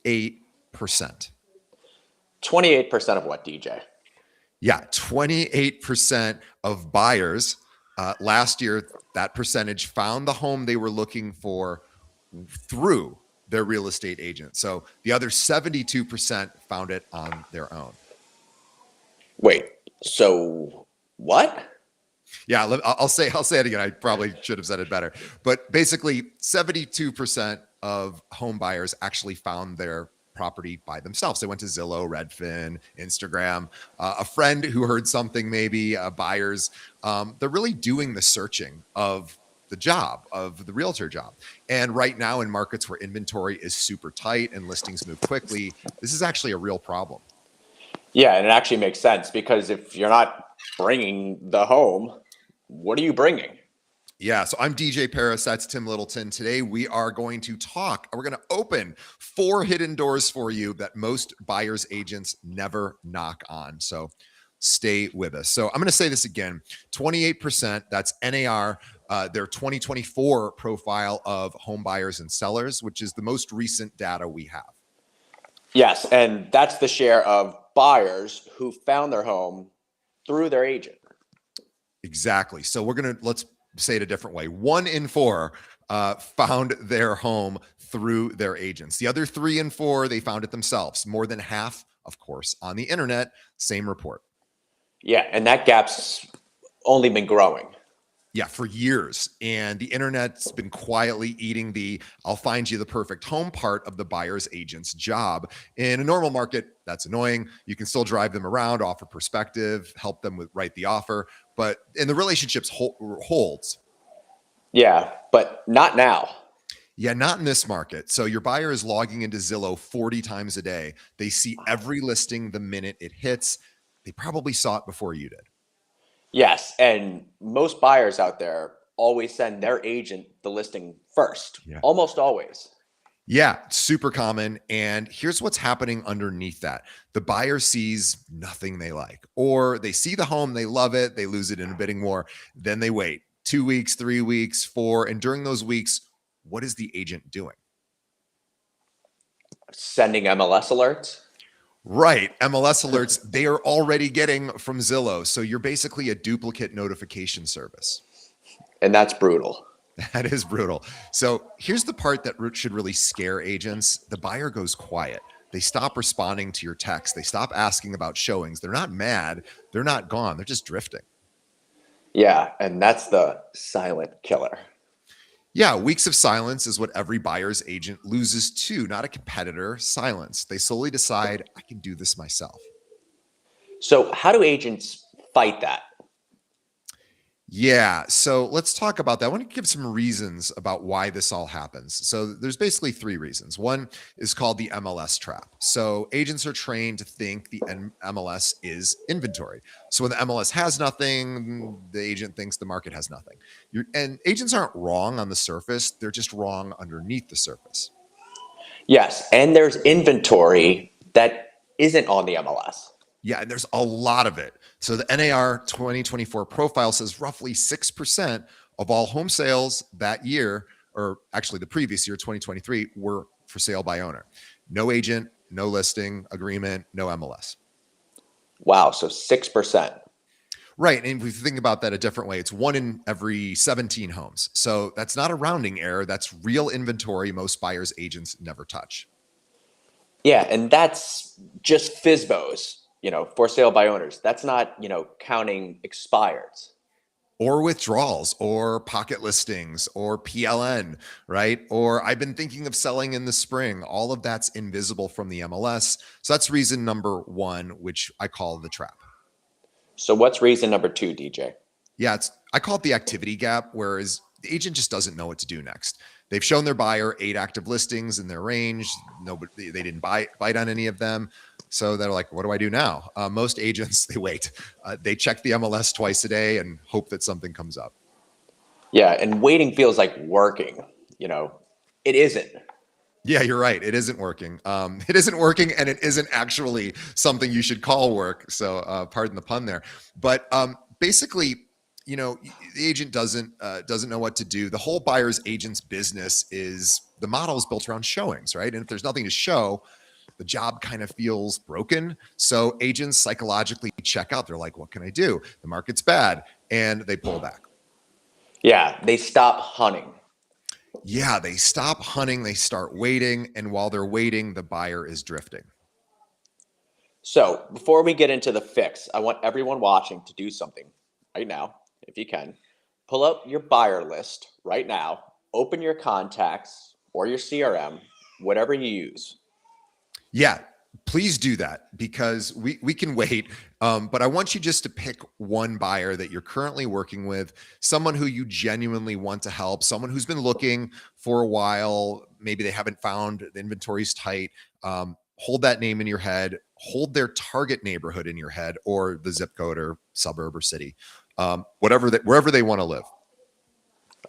28% of what, DJ? Yeah, 28% of buyers last year, that percentage found the home they were looking for through their real estate agent. So the other 72% found it on their own. Wait, so what? Yeah, I'll say it again. I probably should have said it better. But basically, 72% of home buyers actually found their property by themselves. They went to Zillow, Redfin, Instagram, a friend who heard something, maybe buyers. They're really doing the searching of the job, of the realtor job. And right now in markets where inventory is super tight and listings move quickly, this is actually a real problem. Yeah, and it actually makes sense because if you're not bringing the home, what are you bringing? Yeah, so I'm DJ Paris. That's Tim Littleton. Today we are going to we're going to open 4 hidden doors for you that most buyers agents never knock on. So stay with us. So I'm going to say this again, 28%, that's NAR, their 2024 profile of home buyers and sellers, which is the most recent data we have. Yes, and that's the share of buyers who found their home through their agent. Exactly. So let's say it a different way. 1 in 4 found their home through their agents. The other 3 in 4, they found it themselves. More than half, of course, on the internet. Same report. Yeah, and that gap's only been growing. Yeah, for years. And the internet's been quietly eating the I'll find you the perfect home part of the buyer's agent's job. In a normal market, that's annoying. You can still drive them around, offer perspective, help them write the offer. But in the relationships holds. Yeah, but not now. Yeah, not in this market. So your buyer is logging into Zillow 40 times a day. They see every listing the minute it hits. They probably saw it before you did. Yes, and most buyers out there always send their agent the listing first. Yeah. Almost always. Yeah, super common. And here's what's happening underneath that. The buyer sees nothing they like, or they see the home, they love it, they lose it in a bidding war. Then they wait 2 weeks, 3 weeks, 4. And during those weeks, what is the agent doing? Sending MLS alerts. Right. MLS alerts, they are already getting from Zillow. So you're basically a duplicate notification service. And that's brutal. That is brutal. So here's the part that should really scare agents. The buyer goes quiet. They stop responding to your text. They stop asking about showings. They're not mad. They're not gone. They're just drifting. Yeah. And that's the silent killer. Yeah, weeks of silence is what every buyer's agent loses to, not a competitor. Silence. They solely decide, I can do this myself. So how do agents fight that? Yeah, so let's talk about that. I want to give some reasons about why this all happens. So there's basically 3 reasons. One is called the MLS trap. So agents are trained to think the MLS is inventory. So when the MLS has nothing, the agent thinks the market has nothing. And agents aren't wrong on the surface. They're just wrong underneath the surface. Yes, and there's inventory that isn't on the MLS. Yeah, and there's a lot of it. So the NAR 2024 profile says roughly 6% of all home sales that year, or actually the previous year, 2023, were for sale by owner. No agent, no listing agreement, no MLS. Wow, so 6%. Right, and if we think about that a different way, it's 1 in every 17 homes. So that's not a rounding error. That's real inventory most buyers' agents never touch. Yeah, and that's just FSBOs. For sale by owners. That's not, counting expireds. Or withdrawals, or pocket listings, or PLN, right? Or I've been thinking of selling in the spring. All of that's invisible from the MLS. So that's reason number 1, which I call the trap. So what's reason number 2, DJ? Yeah, I call it the activity gap, whereas the agent just doesn't know what to do next. They've shown their buyer 8 active listings in their range. Nobody, they didn't bite on any of them. So they're like, what do I do now? Most agents, they wait. They check the MLS twice a day and hope that something comes up. Yeah, and waiting feels like working. It isn't. Yeah, you're right. It isn't working. It isn't working, and it isn't actually something you should call work. So pardon the pun there. But basically, the agent doesn't know what to do. The whole buyer's agent's business the model is built around showings, right? And if there's nothing to show, the job kind of feels broken. So agents psychologically check out. They're like, what can I do? The market's bad. And they pull back. Yeah, they stop hunting. Yeah, they stop hunting. They start waiting. And while they're waiting, the buyer is drifting. So before we get into the fix, I want everyone watching to do something right now, if you can. Pull up your buyer list right now, open your contacts or your CRM, whatever you use. Yeah, please do that because we can wait. But I want you just to pick one buyer that you're currently working with, someone who you genuinely want to help, someone who's been looking for a while. Maybe they haven't found, the inventory's tight. Hold that name in your head, hold their target neighborhood in your head, or the zip code or suburb or city, wherever they want to live.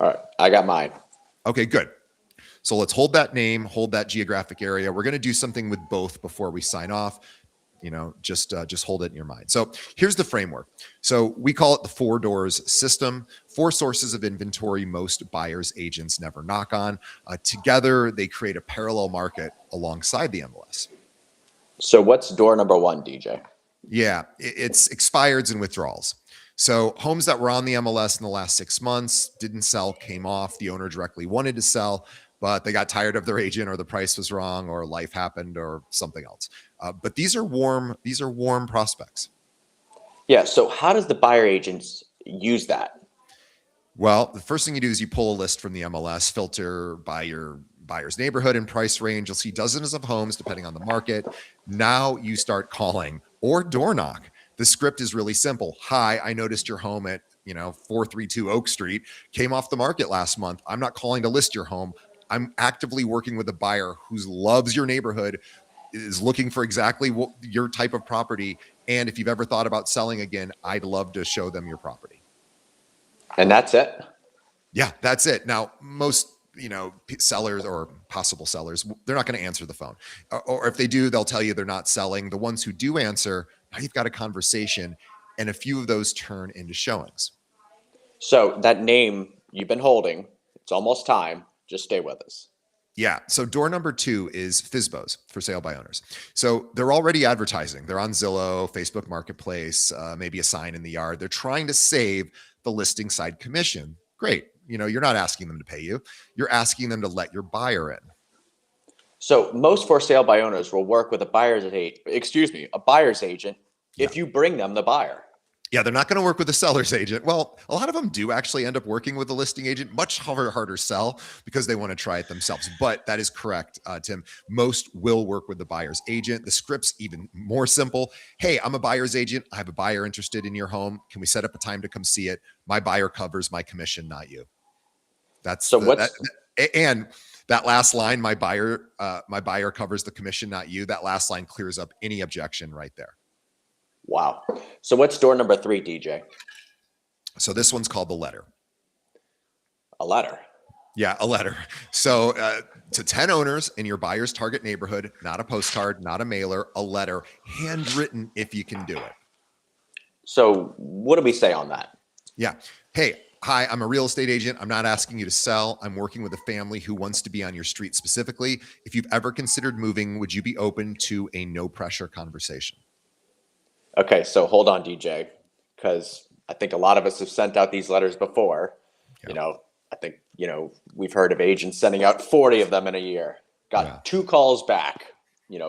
All right, I got mine. Okay, good. So let's hold that name, hold that geographic area. We're going to do something with both before we sign off. Just hold it in your mind. So here's the framework. So we call it the 4 doors system, 4 sources of inventory most buyers agents never knock on. Together, they create a parallel market alongside the MLS. So what's door number 1, DJ? Yeah, it's expireds and withdrawals. So homes that were on the MLS in the last 6 months didn't sell, came off. The owner directly wanted to sell, but they got tired of their agent, or the price was wrong, or life happened, or something else. But these are warm prospects. Yeah. So how does the buyer agents use that? Well, the first thing you do is you pull a list from the MLS, filter by your buyer's neighborhood and price range. You'll see dozens of homes depending on the market. Now you start calling or door knock. The script is really simple. Hi, I noticed your home at 432 Oak Street came off the market last month. I'm not calling to list your home. I'm actively working with a buyer who loves your neighborhood, is looking for exactly your type of property. And if you've ever thought about selling again, I'd love to show them your property. And that's it? Yeah, that's it. Now, most sellers or possible sellers, they're not going to answer the phone. Or if they do, they'll tell you they're not selling. The ones who do answer, now you've got a conversation, and a few of those turn into showings. So that name you've been holding, it's almost time. Just stay with us. Yeah. So door number 2 is FSBOs, for sale by owners. So they're already advertising. They're on Zillow, Facebook Marketplace, maybe a sign in the yard. They're trying to save the listing side commission. Great. You're not asking them to pay you. You're asking them to let your buyer in. So most for sale by owners will work with a buyer's agent if you bring them the buyer. Yeah, they're not going to work with a seller's agent. Well, a lot of them do actually end up working with a listing agent. Much harder sell because they want to try it themselves. But that is correct, Tim. Most will work with the buyer's agent. The script's even more simple. Hey, I'm a buyer's agent. I have a buyer interested in your home. Can we set up a time to come see it? My buyer covers my commission, not you. And that last line, my buyer covers the commission, not you. That last line clears up any objection right there. Wow. So what's door number 3, DJ? So this one's called the letter. A letter. Yeah, a letter. So to 10 owners in your buyer's target neighborhood, not a postcard, not a mailer, a letter, handwritten if you can do it. So what do we say on that? Yeah. Hey, hi, I'm a real estate agent. I'm not asking you to sell. I'm working with a family who wants to be on your street specifically. If you've ever considered moving, would you be open to a no pressure conversation? Okay, so hold on, DJ, because I think a lot of us have sent out these letters before. Yeah. I think, we've heard of agents sending out 40 of them in a year. Got 2 calls back,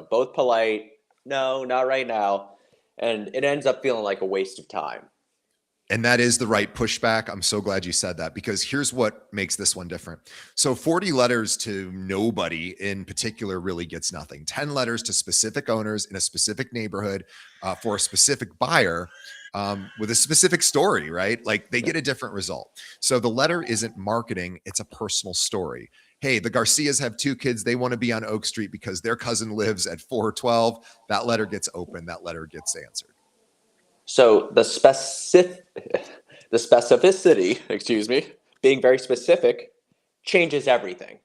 both polite. No, not right now. And it ends up feeling like a waste of time. And that is the right pushback. I'm so glad you said that, because here's what makes this one different. So 40 letters to nobody in particular really gets nothing. 10 letters to specific owners in a specific neighborhood for a specific buyer with a specific story, right? Like they get a different result. So the letter isn't marketing. It's a personal story. Hey, the Garcias have 2 kids. They want to be on Oak Street because their cousin lives at 412. That letter gets opened. That letter gets answered. So the specificity, being very specific, changes everything.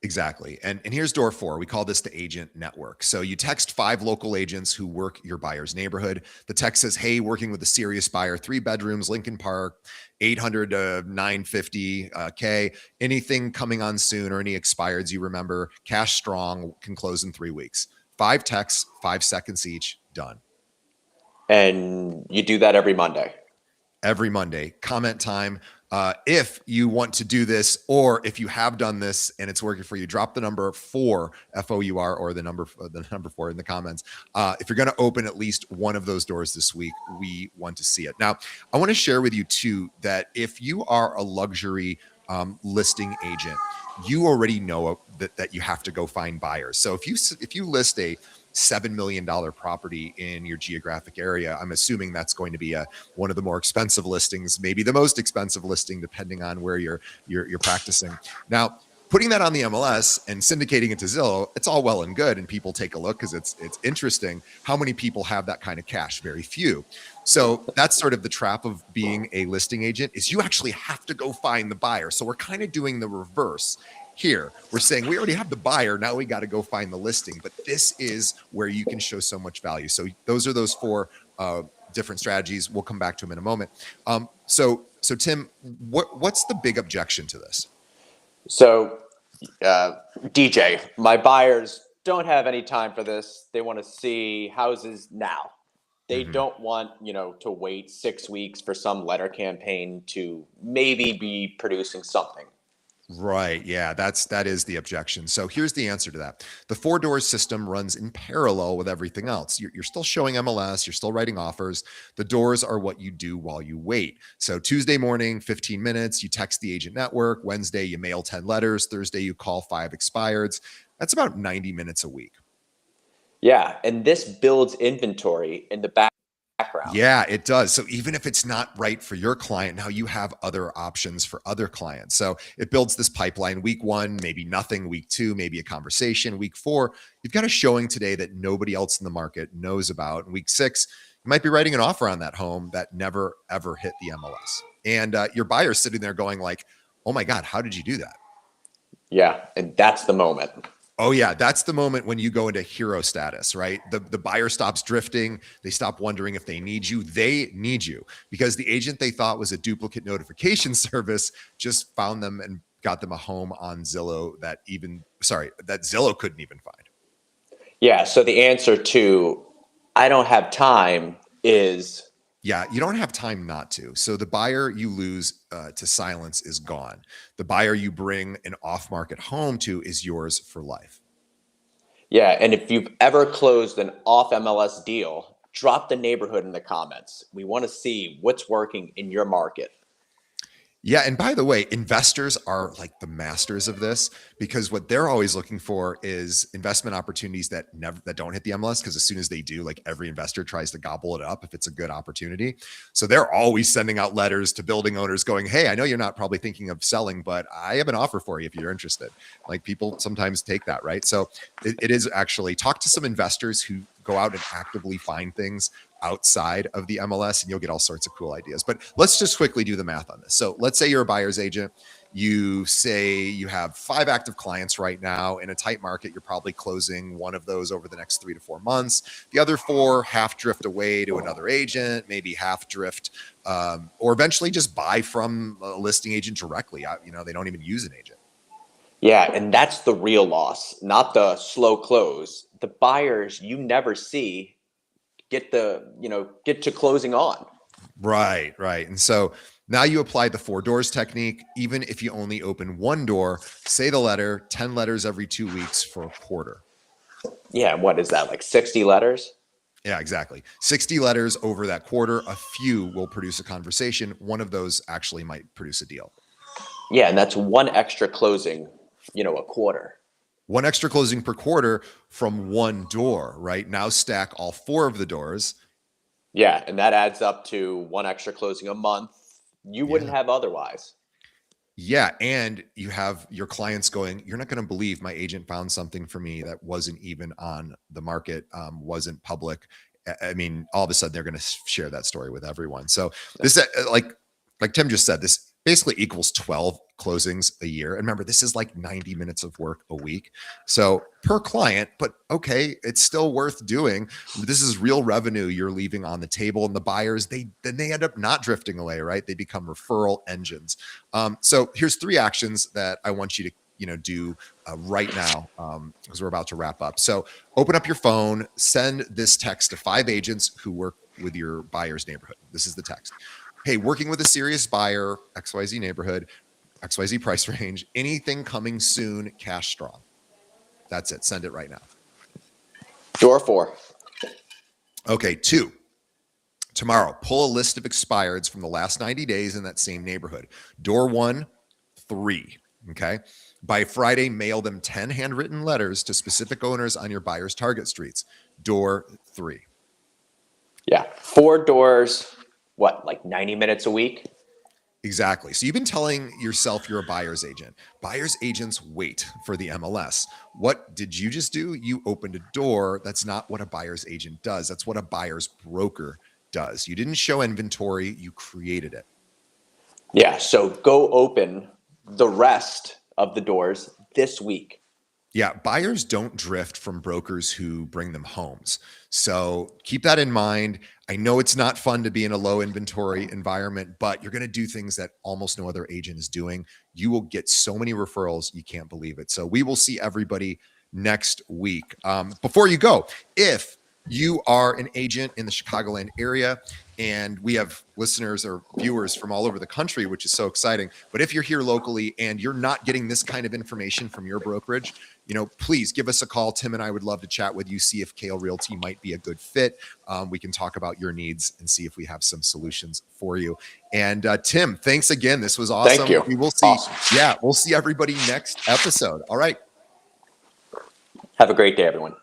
Exactly. And here's door 4. We call this the agent network. So you text 5 local agents who work your buyer's neighborhood. The text says, hey, working with a serious buyer, 3 bedrooms, Lincoln Park, 800 to 950 K, anything coming on soon or any expireds you remember, cash strong, can close in 3 weeks. 5 texts, 5 seconds each, done. And you do that every Monday. Every Monday. Comment time. If you want to do this, or if you have done this and it's working for you, drop the number 4 FOUR or the number 4 in the comments. If you're going to open at least one of those doors this week, we want to see it. Now, I want to share with you too that if you are a luxury listing agent, you already know that you have to go find buyers. So if you list a $7 million property in your geographic area, I'm assuming that's going to be one of the more expensive listings, maybe the most expensive listing, depending on where you're practicing. Now, putting that on the MLS and syndicating it to Zillow, it's all well and good, and people take a look because it's interesting. How many people have that kind of cash? Very few. So that's sort of the trap of being a listing agent, is you actually have to go find the buyer. So we're kind of doing the reverse. Here, we're saying we already have the buyer. Now we got to go find the listing. But this is where you can show so much value. So those are those 4 different strategies. We'll come back to them in a moment. So Tim, what's the big objection to this? So, DJ, my buyers don't have any time for this. They want to see houses now. They don't want, to wait 6 weeks for some letter campaign to maybe be producing something. Right. Yeah, that is the objection. So here's the answer to that. The 4 doors system runs in parallel with everything else. You're still showing MLS. You're still writing offers. The doors are what you do while you wait. So Tuesday morning, 15 minutes, you text the agent network. Wednesday, you mail 10 letters. Thursday, you call 5 expireds. That's about 90 minutes a week. Yeah. And this builds inventory in the background. Yeah, it does. So even if it's not right for your client, now you have other options for other clients. So it builds this pipeline. Week 1, maybe nothing. Week 2, maybe a conversation. Week 4, you've got a showing today that nobody else in the market knows about. And week 6, you might be writing an offer on that home that never, ever hit the MLS. And your buyer's sitting there going like, oh my God, how did you do that? Yeah. And that's the moment. Oh yeah, that's the moment when you go into hero status, right? The buyer stops drifting. They stop wondering if they need you. They need you, because the agent they thought was a duplicate notification service just found them and got them a home on Zillow that Zillow couldn't even find. Yeah. So the answer to I don't have time is, yeah, you don't have time not to. So the buyer you lose to silence is gone. The buyer you bring an off-market home to is yours for life. Yeah, and if you've ever closed an off-MLS deal, drop the neighborhood in the comments. We want to see what's working in your market. Yeah. And by the way, investors are like the masters of this, because what they're always looking for is investment opportunities that don't hit the MLS. Because as soon as they do, like every investor tries to gobble it up if it's a good opportunity. So they're always sending out letters to building owners going, hey, I know you're not probably thinking of selling, but I have an offer for you if you're interested. Like people sometimes take that, right? So it is actually, talk to some investors who go out and actively find things outside of the MLS, and you'll get all sorts of cool ideas. But let's just quickly do the math on this. So let's say you're a buyer's agent. You say you have 5 active clients right now in a tight market. You're probably closing one of those over the next 3 to 4 months. The other 4 half drift away to another agent, maybe half drift, or eventually just buy from a listing agent directly. They don't even use an agent. Yeah, and that's the real loss, not the slow close. The buyers you never see get to closing on. Right. And so now you apply the 4 doors technique. Even if you only open 1 door, say the letter, 10 letters every 2 weeks for a quarter. Yeah. What is that, like 60 letters? Yeah, exactly. 60 letters over that quarter. A few will produce a conversation. One of those actually might produce a deal. Yeah. And that's 1 extra closing, a quarter. 1 extra closing per quarter from 1 door, right? Now stack all 4 of the doors. Yeah. And that adds up to 1 extra closing a month you wouldn't have otherwise. Yeah. And you have your clients going, you're not going to believe my agent found something for me that wasn't even on the market, wasn't public. I mean, all of a sudden they're going to share that story with everyone. So this, like Tim just said, this basically equals 12 closings a year. And remember, this is like 90 minutes of work a week. So per client, but okay, it's still worth doing. This is real revenue you're leaving on the table. And the buyers, they end up not drifting away, right? They become referral engines. So here's 3 actions that I want you to do right now, because we're about to wrap up. So open up your phone, send this text to 5 agents who work with your buyer's neighborhood. This is the text. Hey, working with a serious buyer, XYZ neighborhood, XYZ price range, anything coming soon, cash strong. That's it. Send it right now. Door 4. Okay, 2. Tomorrow, pull a list of expireds from the last 90 days in that same neighborhood. Door 1, 3. Okay. By Friday, mail them 10 handwritten letters to specific owners on your buyer's target streets. Door 3. Yeah. 4 doors, what, like 90 minutes a week? Exactly. So you've been telling yourself you're a buyer's agent. Buyer's agents wait for the MLS. What did you just do? You opened a door. That's not what a buyer's agent does. That's what a buyer's broker does. You didn't show inventory. You created it. Yeah. So go open the rest of the doors this week. Yeah, buyers don't drift from brokers who bring them homes. So keep that in mind. I know it's not fun to be in a low inventory environment, but you're going to do things that almost no other agent is doing. You will get so many referrals, you can't believe it. So we will see everybody next week. Before you go, if you are an agent in the Chicagoland area, and we have listeners or viewers from all over the country, which is so exciting. But if you're here locally and you're not getting this kind of information from your brokerage, please give us a call. Tim and I would love to chat with you, see if Kale Realty might be a good fit. We can talk about your needs and see if we have some solutions for you. And Tim, thanks again. This was awesome. Thank you. We will see. Awesome. Yeah, we'll see everybody next episode. All right. Have a great day, everyone.